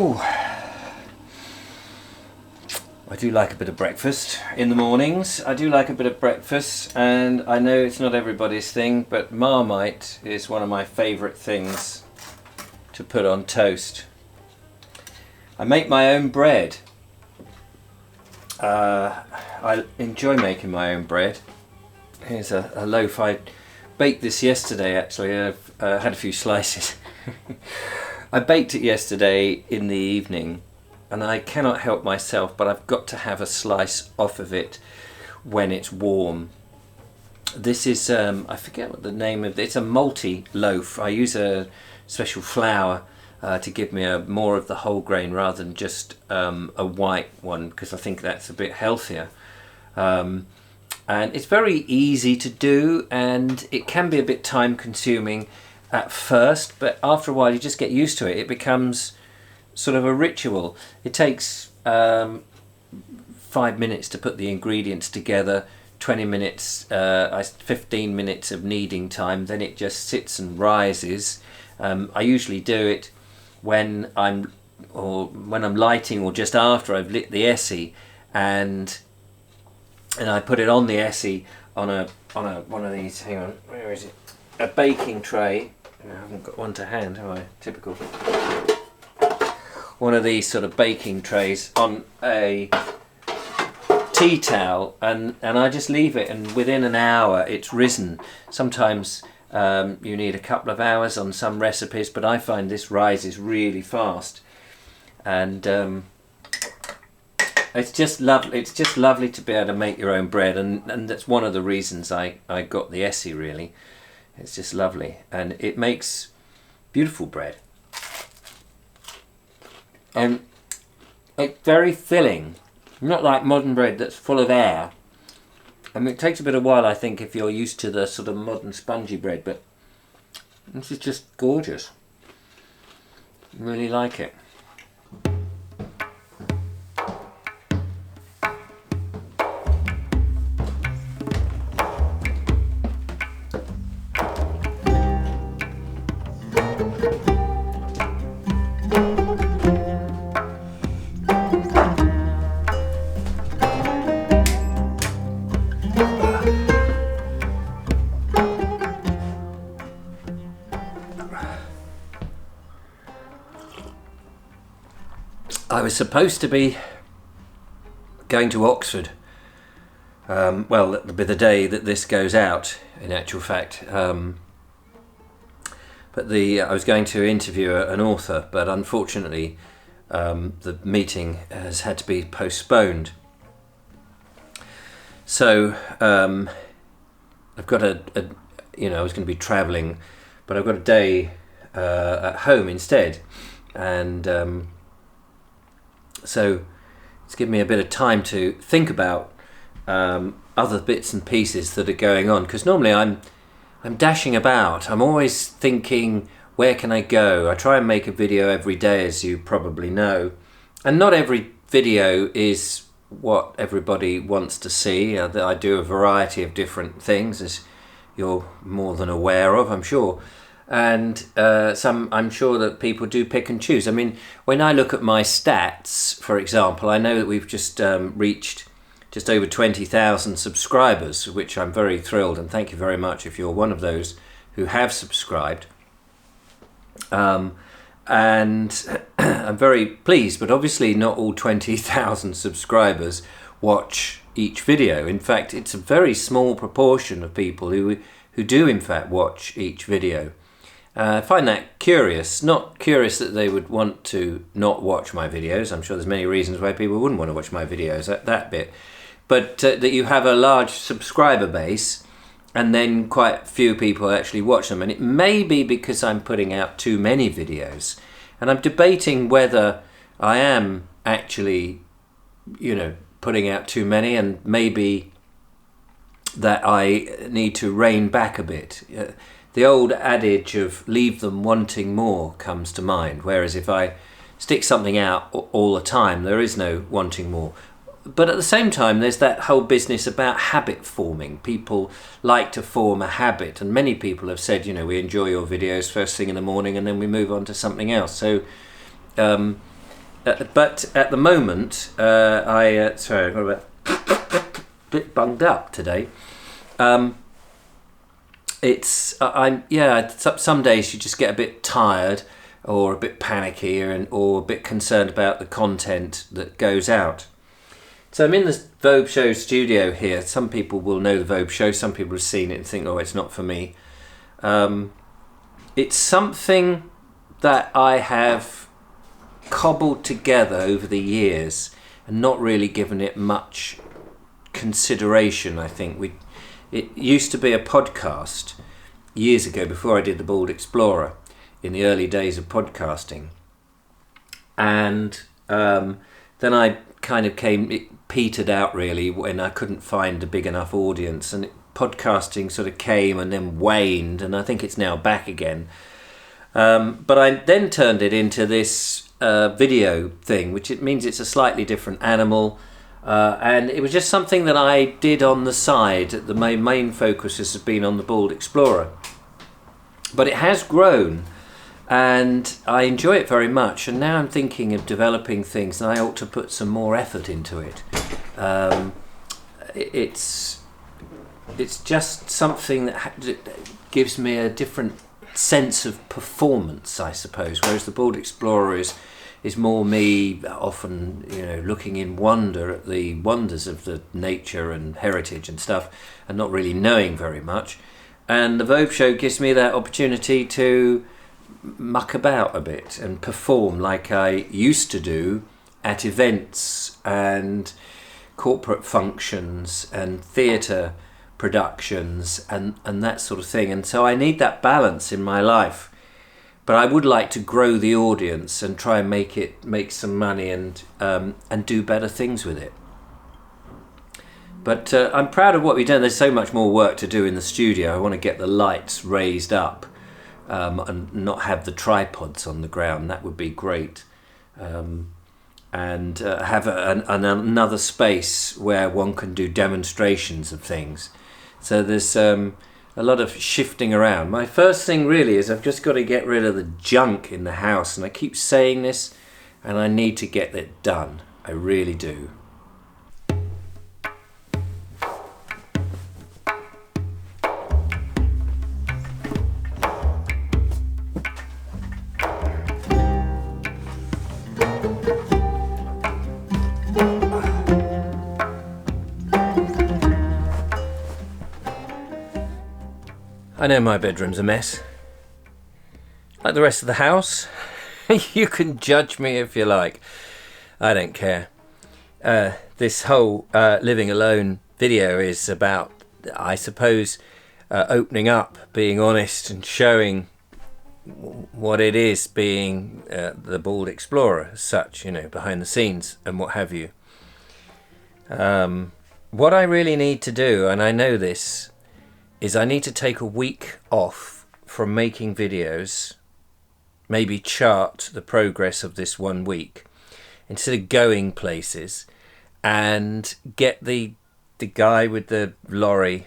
Oh, I do like a bit of breakfast in the mornings. I do like a bit of breakfast, and I know it's not everybody's thing, but Marmite is one of my favourite things to put on toast. I make my own bread. I enjoy making my own bread. Here's a loaf. I baked this yesterday actually. I've had a few slices. I baked it yesterday in the evening, and I cannot help myself, but I've got to have a slice off of it when it's warm. This is, I forget what the name of it, it's a multi-loaf. I use a special flour to give me more of the whole grain rather than just a white one, because I think that's a bit healthier. And it's very easy to do, and it can be a bit time consuming at first, but after a while you just get used to it. It becomes sort of a ritual. It takes 5 minutes to put the ingredients together, 20 minutes, 15 minutes of kneading time, then it just sits and rises. I usually do it when I'm lighting, or just after I've lit the essie, and I put it on the essie on one of these, hang on, where is it? A baking tray. I haven't got one to hand, have I? Typical. One of these sort of baking trays on a tea towel, and I just leave it, and within an hour it's risen. Sometimes you need a couple of hours on some recipes, but I find this rises really fast, and it's just lovely. It's just lovely to be able to make your own bread, and that's one of the reasons I got the essie, really. It's just lovely, and it makes beautiful bread. And it's very filling, not like modern bread that's full of air. I mean, it takes a bit of while, I think, if you're used to the sort of modern spongy bread, but this is just gorgeous. Really like it. I was supposed to be going to Oxford. Well, that'll be the day that this goes out, in actual fact. But I was going to interview an author, but unfortunately the meeting has had to be postponed. So I've got I was going to be travelling, but I've got a day at home instead, and so it's given me a bit of time to think about other bits and pieces that are going on, because normally I'm dashing about. I'm always thinking, where can I go? I try and make a video every day, as you probably know, and not every video is what everybody wants to see. I do a variety of different things, as you're more than aware of, I'm sure. And some, I'm sure that people do pick and choose. I mean, when I look at my stats, for example, I know that we've just reached just over 20,000 subscribers, which I'm very thrilled, and thank you very much if you're one of those who have subscribed. And I'm very pleased, but obviously not all 20,000 subscribers watch each video. In fact, it's a very small proportion of people who do in fact watch each video. I find that curious. Not curious that they would want to not watch my videos. I'm sure there's many reasons why people wouldn't want to watch my videos, that bit. But that you have a large subscriber base and then quite few people actually watch them. And it may be because I'm putting out too many videos. And I'm debating whether I am actually, putting out too many, and maybe that I need to rein back a bit. The old adage of leave them wanting more comes to mind, whereas if I stick something out all the time, there is no wanting more. But at the same time, there's that whole business about habit forming. People like to form a habit, and many people have said, we enjoy your videos first thing in the morning and then we move on to something else. So but at the moment, sorry, I got a bit bunged up today. Some days you just get a bit tired or a bit panicky or a bit concerned about the content that goes out. So I'm in the Vobe Show studio here. Some people will know the Vobe Show, some people have seen it and think, oh, it's not for me. It's something that I have cobbled together over the years and not really given it much consideration. I think it used to be a podcast years ago, before I did the Bald Explorer, in the early days of podcasting, and then I kind of it petered out really when I couldn't find a big enough audience, and podcasting sort of came and then waned, and I think it's now back again. But I then turned it into this video thing, which it means it's a slightly different animal. And it was just something that I did on the side. The main focus has been on the Bald Explorer. But it has grown, and I enjoy it very much. And now I'm thinking of developing things, and I ought to put some more effort into it. It's just something that gives me a different sense of performance, I suppose. Whereas the Bald Explorer is more me, often, looking in wonder at the wonders of the nature and heritage and stuff, and not really knowing very much. And the Vobe Show gives me that opportunity to muck about a bit and perform like I used to do at events and corporate functions and theatre productions and that sort of thing. And so I need that balance in my life. But I would like to grow the audience and try and make some money and do better things with it. But I'm proud of what we've done. There's so much more work to do in the studio. I want to get the lights raised up and not have the tripods on the ground. That would be great. And have another space where one can do demonstrations of things. So there's a lot of shifting around. My first thing really is I've just got to get rid of the junk in the house, and I keep saying this, and I need to get it done. I really do. I know my bedroom's a mess. Like the rest of the house. You can judge me if you like. I don't care. This whole living alone video is about, I suppose, opening up, being honest and showing what it is being the Bald Explorer as such, behind the scenes and what have you. What I really need to do, and I know this, is I need to take a week off from making videos, maybe chart the progress of this 1 week, instead of going places, and get the guy with the lorry,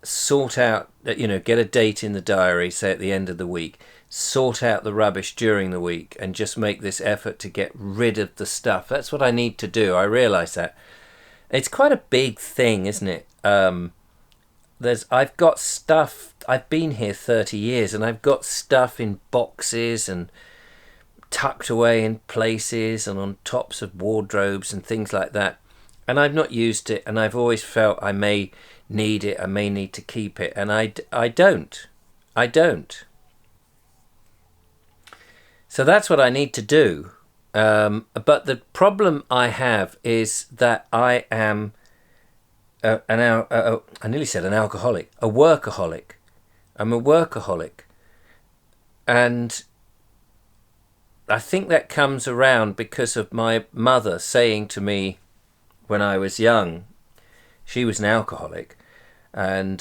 sort out, get a date in the diary, say at the end of the week, sort out the rubbish during the week, and just make this effort to get rid of the stuff. That's what I need to do. I realise that. It's quite a big thing, isn't it? I've got stuff, I've been here 30 years and I've got stuff in boxes and tucked away in places and on tops of wardrobes and things like that, and I've not used it, and I've always felt I may need it, I may need to keep it, and I don't. So that's what I need to do. But the problem I have is that I am I nearly said an alcoholic, a workaholic. I'm a workaholic. And I think that comes around because of my mother saying to me when I was young, she was an alcoholic, and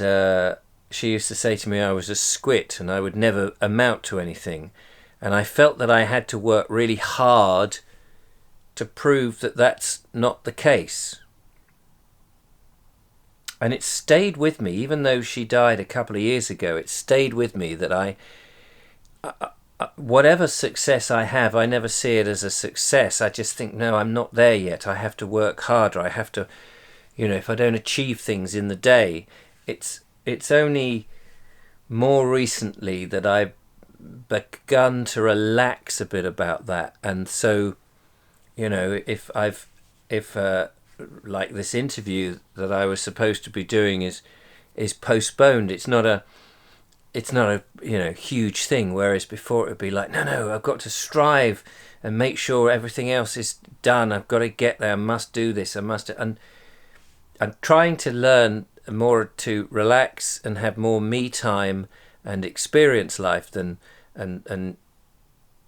she used to say to me I was a squit and I would never amount to anything. And I felt that I had to work really hard to prove that that's not the case. And it stayed with me, even though she died a couple of years ago. It stayed with me that whatever success I have, I never see it as a success. I just think, no, I'm not there yet. I have to work harder. I have to, if I don't achieve things in the day, it's only more recently that I've begun to relax a bit about that. And so, if like this interview that I was supposed to be doing is postponed, it's not a huge thing, whereas before it would be like, no, I've got to strive and make sure everything else is done. I've got to get there. I must do this. And I'm trying to learn more to relax and have more me time and experience life than and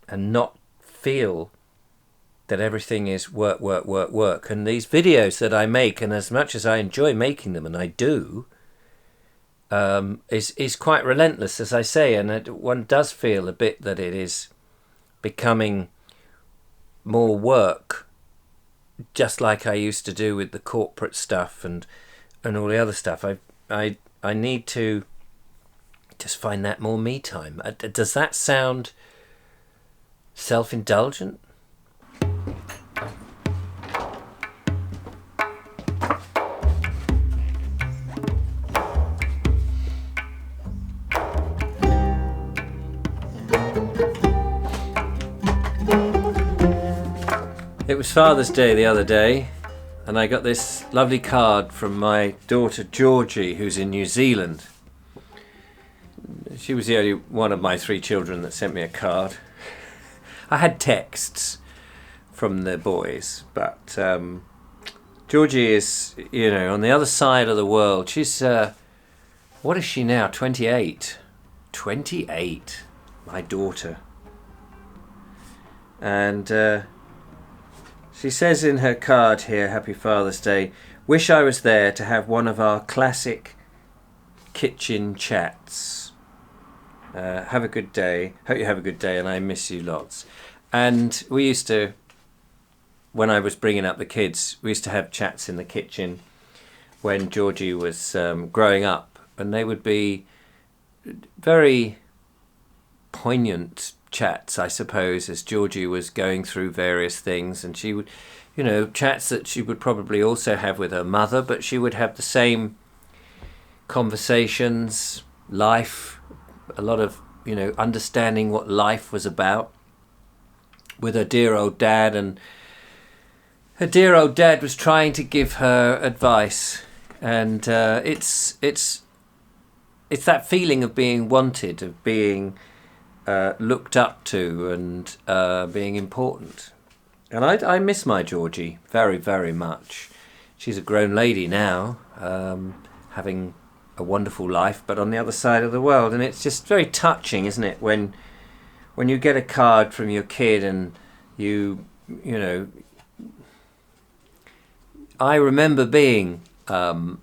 not feel that everything is work. And these videos that I make, and as much as I enjoy making them, and I do, is quite relentless, as I say, and one does feel a bit that it is becoming more work, just like I used to do with the corporate stuff and all the other stuff. I need to just find that more me time. Does that sound self-indulgent? It was Father's Day the other day, and I got this lovely card from my daughter Georgie, who's in New Zealand. She was the only one of my 3 children that sent me a card. I had texts from the boys, but Georgie is, on the other side of the world. She's, what is she now, 28? 28, my daughter. And she says in her card here, Happy Father's Day, wish I was there to have one of our classic kitchen chats. Have a good day. Hope you have a good day, and I miss you lots. And we used to, when I was bringing up the kids, we used to have chats in the kitchen when Georgie was growing up, and they would be very poignant chats, I suppose, as Georgie was going through various things, and she would, chats that she would probably also have with her mother, but she would have the same conversations, life, a lot of, understanding what life was about with her dear old dad, and her dear old dad was trying to give her advice, and it's that feeling of being wanted, of being looked up to, and being important. And I miss my Georgie very, very much. She's a grown lady now, having a wonderful life, but on the other side of the world. And it's just very touching, isn't it, when you get a card from your kid, and I remember being the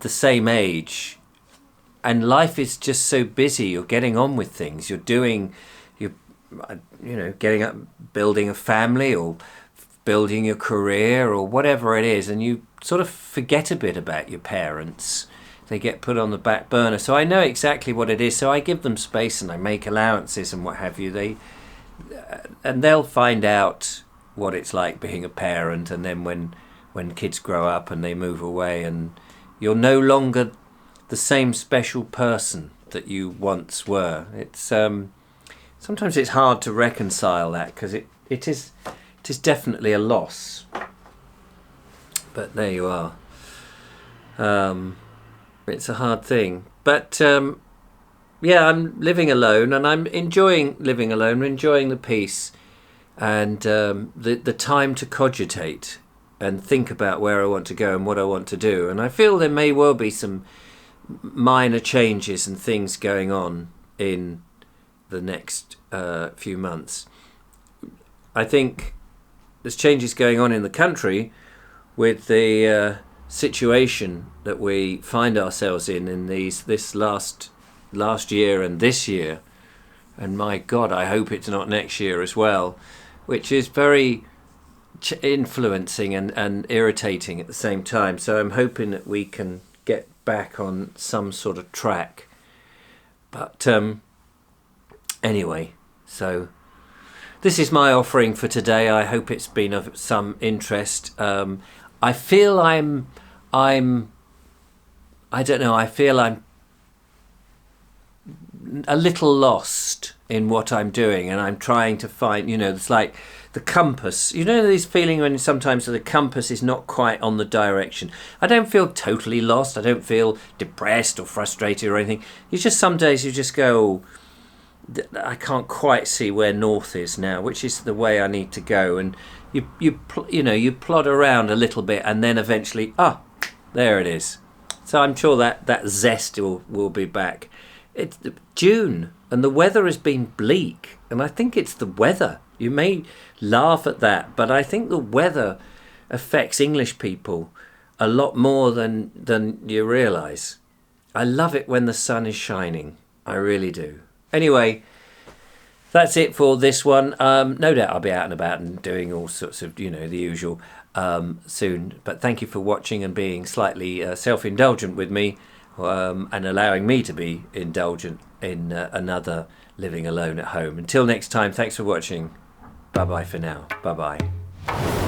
same age, and life is just so busy. You're getting on with things. You're getting up, building a family, or building your career, or whatever it is, and you sort of forget a bit about your parents. They get put on the back burner. So I know exactly what it is. So I give them space, and I make allowances and what have you. And they'll find out what it's like being a parent. And then when kids grow up and they move away, and you're no longer the same special person that you once were. It's sometimes it's hard to reconcile that, because it is definitely a loss. But there you are. It's a hard thing. But yeah, I'm living alone, and I'm enjoying living alone, enjoying the peace, and the time to cogitate and think about where I want to go and what I want to do. And I feel there may well be some minor changes and things going on in the next few months. I think there's changes going on in the country with the situation that we find ourselves in this last year and this year, and my God, I hope it's not next year as well, which is very influencing and irritating at the same time. So I'm hoping that we can get back on some sort of track. But anyway, So this is my offering for today. I hope it's been of some interest. I feel I don't know, I feel I'm a little lost in what I'm doing, and I'm trying to find, it's like the compass. This feeling when sometimes the compass is not quite on the direction. I don't feel totally lost. I don't feel depressed or frustrated or anything. It's just some days you just go, I can't quite see where north is now, which is the way I need to go. And you plod around a little bit, and then eventually, there it is. So I'm sure that zest will be back. It's June and the weather has been bleak, and I think it's the weather. You may laugh at that, but I think the weather affects English people a lot more than you realise. I love it when the sun is shining. I really do. Anyway, that's it for this one. No doubt I'll be out and about and doing all sorts of, the usual soon. But thank you for watching and being slightly self-indulgent with me, and allowing me to be indulgent in another living alone at home. Until next time, thanks for watching. Bye-bye for now. Bye-bye.